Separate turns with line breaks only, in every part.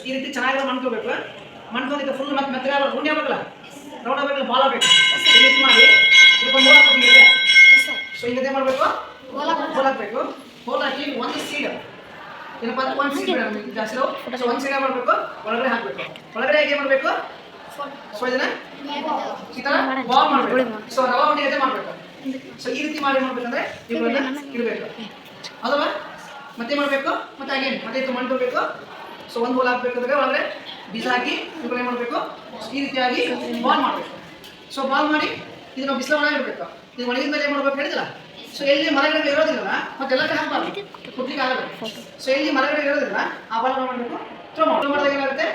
ಈ ರೀತಿ ಚೆನ್ನಾಗಿ ಮಾಡ್ಕೋಬೇಕು. ಮಾಡ್ಕೊಂಡಿದ್ದ ಫುಲ್ ಮತ್ತೆ ಮೆತ್ತಗೆ ಉಂಡೆ ಆಗಬೇಕಲ್ಲ, ರೌಂಡ್ ಆಗಬೇಕಲ್ಲ, ಬಾಲ್ ಆಗಬೇಕು. ಈ ರೀತಿ ಮಾಡಿ ಇದಕ್ಕೊಂದು ಹೋಲ್ ಹಾಕ್ಬೇಕು. ಸೊ ಈಗ ಏನು ಮಾಡಬೇಕು, ಹೋಲ್ ಹಾಕಬೇಕು. ಹೋಲ್ ಹಾಕಿ ಒಂದು ಸೀಡ್ ಏನಪ್ಪ ಅಂದ್ರೆ ಒಂದು ಸೀಡ್ ಬೇಡ ಜಾಸ್ತಿ. ಸೊ ಒಂದು ಸೀಡ್ ಮಾಡಬೇಕು, ಒಳಗಡೆ ಹಾಕಬೇಕು. ಒಳಗಡೆ ಹೇಗೆ ಮಾಡಬೇಕು, ಸೊ ಇದನ್ನ ಈ ಥರ ಬಾಲ್ ಮಾಡಬೇಕು. ಸೊ ರವಾ ಉಂಡೆ ಅದೇ ಮಾಡಬೇಕು. ಸೊ ಈ ರೀತಿ ಮಾಡ್ಬೇಕಂದ್ರೆ ಇವುಗಳನ್ನ ಇಡಬೇಕು ಅಲ್ವಾ. ಮತ್ತೆ ಮಾಡಬೇಕು, ಮತ್ತೆ ಅಗೇನ್ ಮತ್ತೆ ಇದು ಮಾಡ್ಕೋಬೇಕು. ಸೊ ಒಂದು ಹೋಲ್ ಹಾಕ್ಬೇಕಾದ್ರೆ ಒಳಗಡೆ ಬೀಜ ಹಾಕಿ ಇವುಗಳನ್ನ ಮಾಡಬೇಕು. ಈ ರೀತಿಯಾಗಿ ಬಾಲ್ ಮಾಡಬೇಕು. ಸೊ ಬಾಲ್ ಮಾಡಿ ಇದು ನಾವು ಬಿಸಿಲು ಒಳಗೆ ಇಡಬೇಕು. ಇದು ಒಣಗಿದ ಮೇಲೆ ಏನು ಮಾಡ್ಬೇಕು ಹೇಳಿದಿಲ್ಲ. ಸೊ ಎಲ್ಲಿ ಮರಗಿಡ ಇರೋದಿಲ್ಲ ಮತ್ತೆ ಎಲ್ಲ ಕಡೆ ಹಾಕಬಾರ್ದು, ಕುಟ್ಲಿಕ್ಕೆ ಆಗಲ್ಲ. ಸೊ ಎಲ್ಲಿ ಮರಗಿಡ ಇರೋದಿಲ್ಲ ಆ ಬಾಲ್ ಮಾಡಬೇಕು, ಥ್ರೋ ಮಾಡಿದಾಗ ಏನಾಗುತ್ತೆ,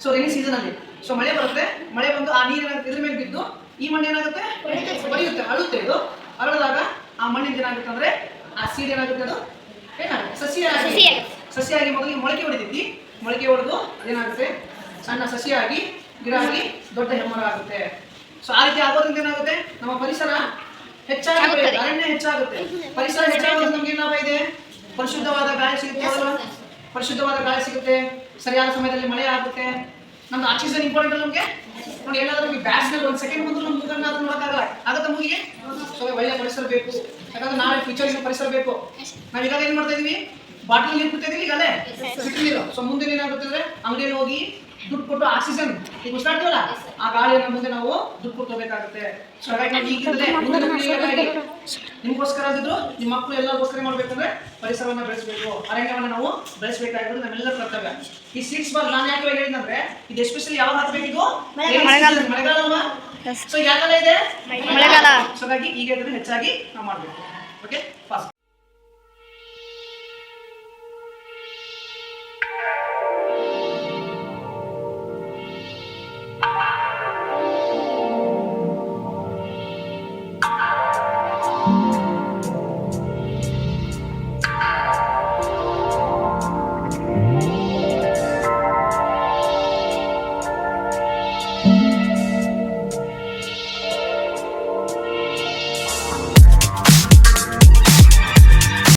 ಸೊ ರೈನಿ ಸೀಸನಲ್ಲಿ ಸೊ ಮಳೆ ಬರುತ್ತೆ. ಮಳೆ ಬಂದು ಆ ನೀರಿನ ಇದ್ರ ಮೇಲೆ ಬಿದ್ದು ಈ ಮಣ್ಣು ಏನಾಗುತ್ತೆ, ಹೊಡೆಯುತ್ತೆ, ಅಳುತ್ತೆ. ಇದು ಅರಳಿದಾಗ ಆ ಮಣ್ಣಿಂದ ಏನಾಗುತ್ತೆ ಅಂದ್ರೆ ಆ ಸೀಡ್ ಏನಾಗುತ್ತೆ, ಅದು ಏನಾಗುತ್ತೆ, ಸಸಿಯಾಗಿ ಮೊದಲಿಗೆ ಮೊಳಕೆ ಹೊಡಿತೈತಿ. ಮೊಳಕೆ ಹೊಡೆದು ಅದೇನಾಗುತ್ತೆ, ಸಣ್ಣ ಸಸಿಯಾಗಿ ಗಿಡ ಆಗಿ ದೊಡ್ಡ ಹೆಮ್ಮರ ಆಗುತ್ತೆ. ಸೊ ಆ ರೀತಿ ಆಗೋದ್ರಿಂದ ಏನಾಗುತ್ತೆ, ನಮ್ಮ ಪರಿಸರ ಹೆಚ್ಚಾಗುತ್ತೆ, ಅರಣ್ಯ ಹೆಚ್ಚಾಗುತ್ತೆ. ಪರಿಸರ ಹೆಚ್ಚಾಗೋದ್ರಿಂದ ನಮ್ಗೆ ಏನು ಲಾಭ ಇದೆ, ಪರಿಶುದ್ಧವಾದ ಗಾಳಿ ಸಿಗುತ್ತೆ. ಪರಿಶುದ್ಧವಾದ ಗಾಳಿ ಸಿಗುತ್ತೆ, ಸರಿಯಾದ ಸಮಯದಲ್ಲಿ ಮಳೆ ಆಗುತ್ತೆ. ನಮ್ದು ಆಕ್ಸಿಜನ್ ಇಂಪಾರ್ಟೆಂಟ್ ಅಲ್ಲ ನಮಗೆ. ನೋಡಿ ಏನಾದ್ರೂ ನಮಗೆ ಬ್ಯಾಸ್ನಲ್ಲಿ ಒಂದು ಸೆಕೆಂಡ್ ಬಂದರೂ ನಮ್ಮ ಮುಖನ ಅದನ್ನ ನೋಡೋಕ್ಕಾಗಲ್ಲ, ಆಗತ್ತೆ ಮುಗಿಗೆ. ಸೊ ಒಳ್ಳೆ ಪರಿಸರ ಬೇಕು, ಯಾಕಂದ್ರೆ ನಾಳೆ ಫ್ಯೂಚರ್ಗೆ ಪರಿಸರ ಬೇಕು. ನಾವು ಇವಾಗ ಏನು ಮಾಡ್ತಾ ಇದೀವಿ, ಬಾಟಲ್ ನೀರು ಕುಡ್ತಾ ಇದೀವಿ, ಈಗ ಅಲ್ಲೇ ಸಿಟಿ ನೀರು. ಸೊ ಮುಂದೆ ಏನಾಗುತ್ತೆ ಅಂದ್ರೆ ಅಂಗಡಿಯಲ್ಲಿ ಹೋಗಿ ದುಡ್ಡು ಕೊಟ್ಟು ಆಕ್ಸಿಜನ್ ಈಗ ಉಸಿರಾಡ್ತೀವಲ್ಲ ಆ ಗಾಳಿಯನ್ನು ಮುಂದೆ ನಾವು ದುಡ್ಡು ಕೊಟ್ಟು ಹೋಗಬೇಕಾಗುತ್ತೆ. ಸೊ ಹಾಗಾಗಿ ನಾವು ಈಗಿಂದಲೇ ನಿಮ್ಗೋಸ್ಕರ ಅಂದಿದ್ರು ನಿಮ್ಮ ಮಕ್ಕಳು ಎಲ್ಲರಿಗೋಸ್ಕರ ಮಾಡ್ಬೇಕಂದ್ರೆ ಪರಿಸರವನ್ನು ಬೆಳೆಸಬೇಕು, ಅರಣ್ಯವನ್ನು ನಾವು ಬೆಳೆಸಬೇಕಾಗಿರೋದು ನಮ್ಮೆಲ್ಲರ ಕರ್ತವ್ಯ. ಈ ಸೀಡ್ಸ್ ಬಾಲ್ ನಾನು ಯಾಕೆ ಹೇಳಿದಂದ್ರೆ ಇದು ಎಸ್ಪೆಷಲಿ ಯಾವಾಗ ಹಾಕಬೇಕಿದು, ಮಳೆಗಾಲ ಅಲ್ವಾ. ಸೊ ಯಾಕಲ್ಲ ಇದೆ ಮಳೆಗಾಲ. ಸೊ ಹಾಗಾಗಿ ಈಗ ಹೆಚ್ಚಾಗಿ ನಾವು ಮಾಡಬೇಕು. Okay fast